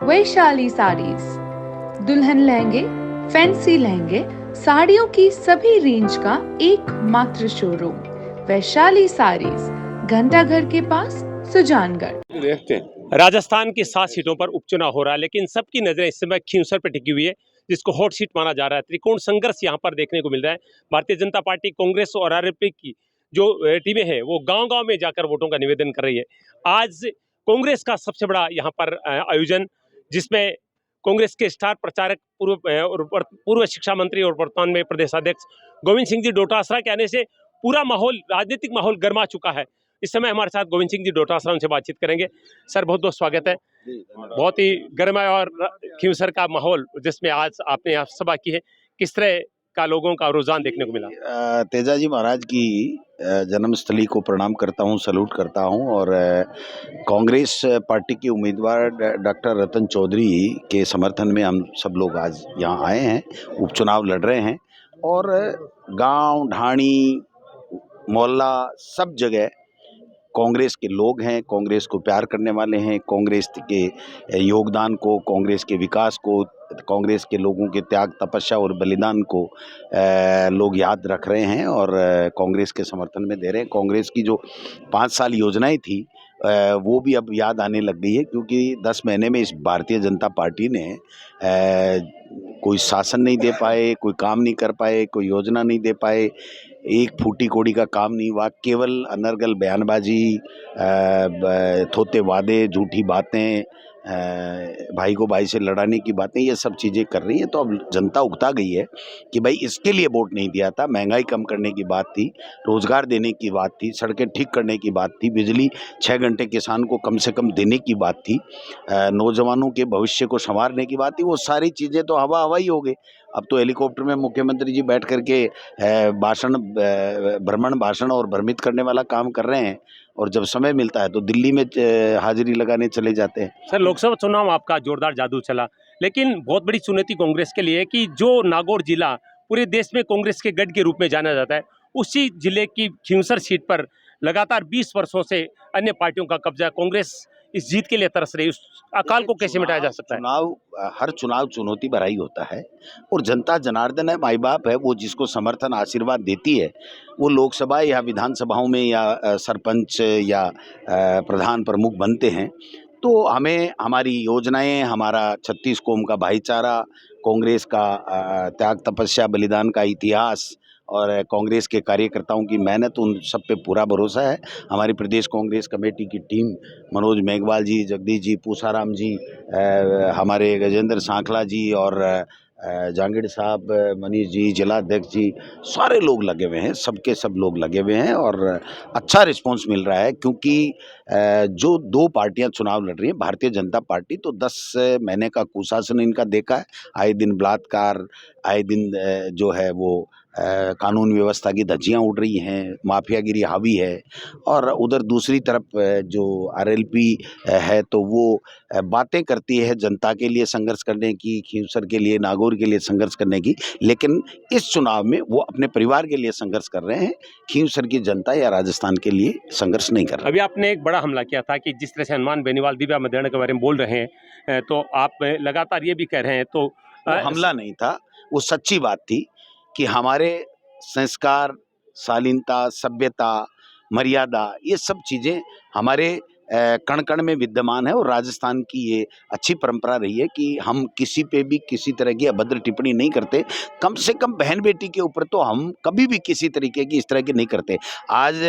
वैशाली साड़ीज, दुल्हन लहंगे, फैंसी लहंगे, साड़ियों की सभी रेंज का एकमात्र शोरूम वैशाली साड़ीज, घंटाघर के पास, सुजानगढ़। देखते हैं राजस्थान की 7 सीटों पर उपचुनाव हो रहा है, लेकिन सबकी नजरें इस समय खींवसर पर टिकी हुई है, जिसको हॉट सीट माना जा रहा है। त्रिकोण संघर्ष यहाँ पर देखने को मिल रहा है। भारतीय जनता पार्टी, कांग्रेस और आरएलपी की जो टीमें हैं वो गांव-गांव में जाकर वोटों का निवेदन कर रही है। आज कांग्रेस का सबसे बड़ा यहाँ पर आयोजन, जिसमें कांग्रेस के स्टार प्रचारक पूर्व शिक्षा मंत्री और वर्तमान में प्रदेशाध्यक्ष गोविंद सिंह जी डोटासरा के आने से पूरा माहौल, राजनीतिक माहौल गर्मा चुका है। इस समय हमारे साथ गोविंद सिंह जी डोटासरा, उनसे बातचीत करेंगे। सर, बहुत बहुत स्वागत है। बहुत ही गर्म है और खींवसर का माहौल जिसमें आज आपने यहाँ सभा की है, किस तरह का लोगों का रुझान देखने को मिला? तेजा जी महाराज की जन्मस्थली को प्रणाम करता हूँ, सैल्यूट करता हूँ। और कांग्रेस पार्टी के उम्मीदवार डॉक्टर रतन चौधरी के समर्थन में हम सब लोग आज यहाँ आए हैं, उपचुनाव लड़ रहे हैं। और गांव, ढाणी, मोहल्ला, सब जगह कांग्रेस के लोग हैं, कांग्रेस को प्यार करने वाले हैं, कांग्रेस के योगदान को, कांग्रेस के विकास को, कांग्रेस के लोगों के त्याग, तपस्या और बलिदान को लोग याद रख रहे हैं और कांग्रेस के समर्थन में दे रहे हैं। कांग्रेस की जो 5 साल योजनाएं थी वो भी अब याद आने लग गई है, क्योंकि 10 महीने में इस भारतीय जनता पार्टी ने कोई शासन नहीं दे पाए, कोई काम नहीं कर पाए, कोई योजना नहीं दे पाए, एक फूटी कोड़ी का काम नहीं हुआ। केवल अनर्गल बयानबाजी, थोते वादे, झूठी बातें, भाई को भाई से लड़ाने की बातें, ये सब चीज़ें कर रही हैं। तो अब जनता उकता गई है कि भाई इसके लिए वोट नहीं दिया था। महंगाई कम करने की बात थी, रोजगार देने की बात थी, सड़कें ठीक करने की बात थी, बिजली 6 घंटे किसान को कम से कम देने की बात थी, नौजवानों के भविष्य को संवारने की बात थी। वो सारी चीज़ें तो हवा हवा ही हो गई। अब तो हेलीकॉप्टर में मुख्यमंत्री जी बैठ करके भ्रमण भाषण और भ्रमित करने वाला काम कर रहे हैं, और जब समय मिलता है तो दिल्ली में हाजिरी लगाने चले जाते हैं। सर, लोकसभा चुनाव आपका जोरदार जादू चला, लेकिन बहुत बड़ी चुनौती कांग्रेस के लिए कि जो नागौर जिला पूरे देश में कांग्रेस के गढ़ के रूप में जाना जाता है, उसी जिले की खींवसर सीट पर लगातार 20 वर्षों से अन्य पार्टियों का कब्जा। कांग्रेस इस जीत के लिए तरस रही, उस अकाल को कैसे मिटाया जा सकता है? हर चुनाव चुनौती भरा ही होता है, और जनता जनार्दन है, माई बाप है, वो जिसको समर्थन आशीर्वाद देती है, वो लोकसभा या विधानसभाओं में या सरपंच या प्रधान प्रमुख बनते हैं। तो हमें हमारी योजनाएं, हमारा 36 कौम का भाईचारा, कांग्रेस का त्याग, तपस्या, बलिदान का इतिहास और कांग्रेस के कार्यकर्ताओं की मेहनत, उन सब पे पूरा भरोसा है। हमारी प्रदेश कांग्रेस कमेटी की टीम, मनोज मेघवाल जी, जगदीश जी, पूसाराम जी, हमारे गजेंद्र सांखला जी और जहांगीर साहब, मनीष जी, जिलाध्यक्ष जी, सारे लोग लगे हुए हैं, सबके सब लोग लगे हुए हैं। और अच्छा रिस्पांस मिल रहा है, क्योंकि जो 2 पार्टियां चुनाव लड़ रही हैं, भारतीय जनता पार्टी तो 10 महीने का कुशासन इनका देखा है। आए दिन बलात्कार, आए दिन जो है वो कानून व्यवस्था की धज्जियां उड़ रही हैं, माफियागिरी हावी है। और उधर दूसरी तरफ जो आरएलपी है, तो वो बातें करती है जनता के लिए संघर्ष करने की, खींवसर के लिए, नागौर के लिए संघर्ष करने की, लेकिन इस चुनाव में वो अपने परिवार के लिए संघर्ष कर रहे हैं, खींवसर की जनता या राजस्थान के लिए संघर्ष नहीं कर रहे। अभी आपने एक बड़ा हमला किया था कि जिस तरह से हनुमान बेनीवाल दिव्या मदेरण के बारे में बोल रहे हैं, तो आप लगातार ये भी कह रहे हैं, तो वो हमला नहीं था, वो सच्ची बात थी कि हमारे संस्कार, शालीनता, सभ्यता, मर्यादा, ये सब चीज़ें हमारे कण कण में विद्यमान है। और राजस्थान की ये अच्छी परंपरा रही है कि हम किसी पे भी किसी तरह की अभद्र टिप्पणी नहीं करते। कम से कम बहन बेटी के ऊपर तो हम कभी भी किसी तरीके की इस तरह की नहीं करते। आज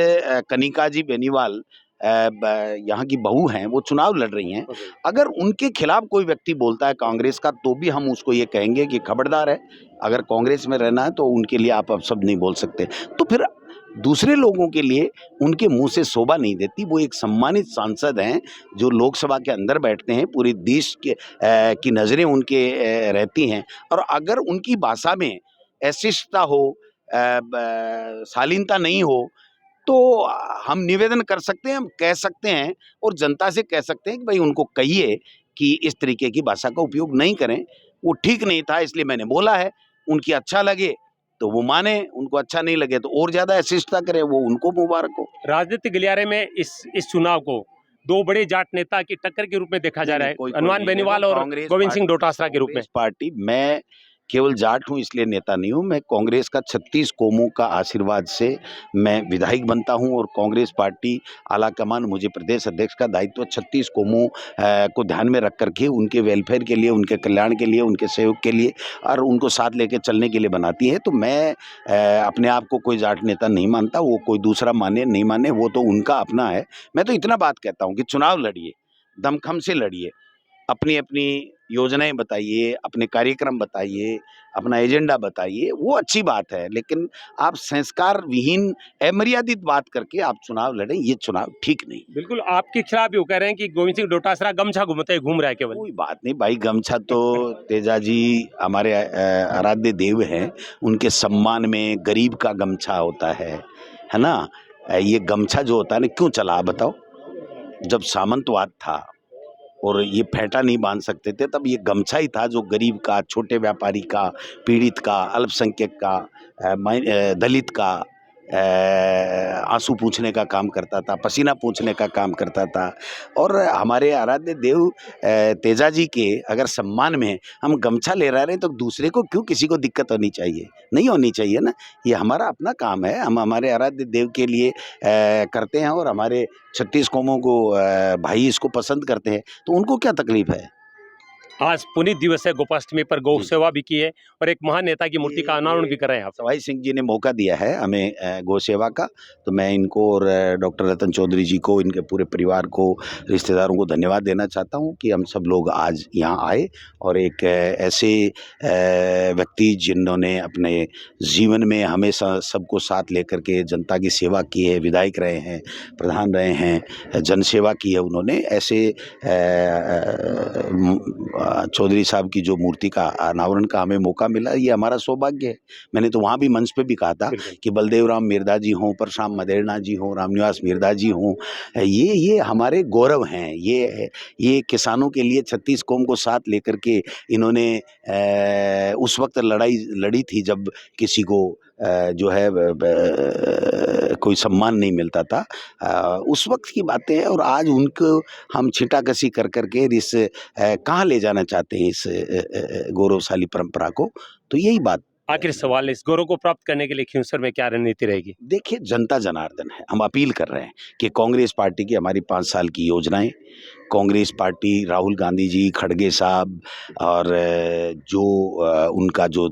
कनिका जी बेनीवाल यहाँ की बहू हैं, वो चुनाव लड़ रही हैं। अगर उनके खिलाफ कोई व्यक्ति बोलता है कांग्रेस का, तो भी हम उसको ये कहेंगे कि खबरदार है, अगर कांग्रेस में रहना है तो उनके लिए आप अपशब्द नहीं बोल सकते। तो फिर दूसरे लोगों के लिए उनके मुंह से शोभा नहीं देती। वो एक सम्मानित सांसद हैं जो लोकसभा के अंदर बैठते हैं, पूरे देश के की नज़रें उनके रहती हैं। और अगर उनकी भाषा में अशिष्टता हो, शालीनता नहीं हो, तो हम निवेदन कर सकते हैं, हम कह सकते हैं और जनता से कह सकते हैं कि भाई उनको कहिए कि इस तरीके की भाषा का उपयोग नहीं करें। वो ठीक नहीं था, इसलिए मैंने बोला है। उनकी अच्छा लगे तो वो माने, उनको अच्छा नहीं लगे तो और ज़्यादा अशिष्टता करें, वो उनको मुबारक हो। राजनीतिक गलियारे में इस चुनाव को दो बड़े जाट नेता की टक्कर के रूप में देखा जा रहा है, कोई हनुमान नहीं, बेनीवाल देखो, और कांग्रेस गोविंद सिंह पार्टी- डोटासरा के रूप में। कांग्रेस पार्टी, मैं केवल जाट हूं इसलिए नेता नहीं हूं, मैं कांग्रेस का 36 कौमों का आशीर्वाद से मैं विधायक बनता हूं और कांग्रेस पार्टी आला कमान मुझे प्रदेश अध्यक्ष का दायित्व 36 कौमों को ध्यान में रख करके उनके वेलफेयर के लिए, उनके कल्याण के लिए, उनके सहयोग के लिए और उनको साथ लेके चलने के लिए बनाती है। तो मैं अपने आप को कोई जाट नेता नहीं मानता, वो कोई दूसरा माने नहीं माने वो तो उनका अपना है। मैं तो इतना बात कहता हूं कि चुनाव लड़िए, दमखम से लड़िए, अपनी अपनी योजनाएं बताइए, अपने कार्यक्रम बताइए, अपना एजेंडा बताइए, वो अच्छी बात है, लेकिन आप संस्कार विहीन अमर्यादित बात करके आप चुनाव लड़ें, ये चुनाव ठीक नहीं। बिल्कुल आपके खिलाफ भी वो कह रहे हैं कि गोविंद सिंह डोटासरा गमछा घूम रहा है केवल। कोई बात नहीं भाई, गमछा तो तेजा जी हमारे आराध्य देव हैं, उनके सम्मान में गरीब का गमछा होता है ना। ये गमछा जो होता है ना, क्यों चला आप बताओ? जब सामंतवाद था और ये फेंटा नहीं बांध सकते थे, तब ये गमछा ही था जो गरीब का, छोटे व्यापारी का, पीड़ित का, अल्पसंख्यक का, दलित का आंसू पूंछने का काम करता था, पसीना पूंछने का काम करता था। और हमारे आराध्य देव तेजा जी के अगर सम्मान में हम गमछा ले रहे हैं तो दूसरे को क्यों, किसी को दिक्कत होनी चाहिए? नहीं होनी चाहिए ना। ये हमारा अपना काम है, हम हमारे आराध्य देव के लिए करते हैं और हमारे 36 कौमों को भाई इसको पसंद करते हैं, तो उनको क्या तकलीफ है? आज पुनीत दिवस है, गोपाष्टमी पर गौ सेवा भी की है और एक महान नेता की मूर्ति का अनावरण भी कर रहे हैं आप। सवाई सिंह जी ने मौका दिया है हमें गौ सेवा का, तो मैं इनको और डॉक्टर रतन चौधरी जी को, इनके पूरे परिवार को, रिश्तेदारों को धन्यवाद देना चाहता हूं कि हम सब लोग आज यहाँ आए और एक ऐसे व्यक्ति जिन्होंने अपने जीवन में हमेशा सबको साथ लेकर के जनता की सेवा की है, विधायक रहे हैं, प्रधान रहे हैं, जनसेवा की है उन्होंने, ऐसे चौधरी साहब की जो मूर्ति का अनावरण का हमें मौका मिला, ये हमारा सौभाग्य है। मैंने तो वहाँ भी मंच पे भी कहा था कि बलदेव राम मिर्दा जी हों, परशुराम मदेरणा जी हों, रामनिवास मिर्दा जी हों, ये हमारे गौरव हैं। ये किसानों के लिए 36 कौम को साथ लेकर के इन्होंने उस वक्त लड़ाई लड़ी थी जब किसी को जो है कोई सम्मान नहीं मिलता था, उस वक्त की बातें हैं। और आज उनको हम छींटाकशी कर करके इस कहाँ ले जाना चाहते हैं इस गौरवशाली परंपरा को, तो यही बात। आखिर सवाल है, इस गौरव को प्राप्त करने के लिए खिंवसर में क्या रणनीति रहेगी? देखिए, जनता जनार्दन है, हम अपील कर रहे हैं कि कांग्रेस पार्टी की हमारी 5 साल की योजनाएं, कांग्रेस पार्टी, राहुल गांधी जी, खड़गे साहब और जो उनका जो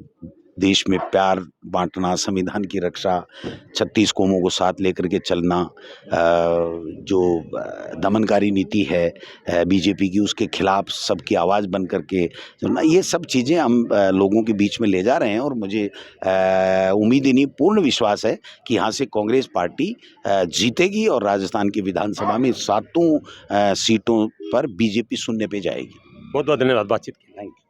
देश में प्यार बांटना, संविधान की रक्षा, 36 कौमों को साथ लेकर के चलना, जो दमनकारी नीति है बीजेपी की, उसके खिलाफ सबकी आवाज़ बन करके चलना, ये सब चीज़ें हम लोगों के बीच में ले जा रहे हैं। और मुझे उम्मीद ही नहीं, पूर्ण विश्वास है कि यहाँ से कांग्रेस पार्टी जीतेगी और राजस्थान की विधानसभा में 7 सीटों पर बीजेपी शून्य पे जाएगी। बहुत बहुत धन्यवाद बातचीत के लिए। Thank you.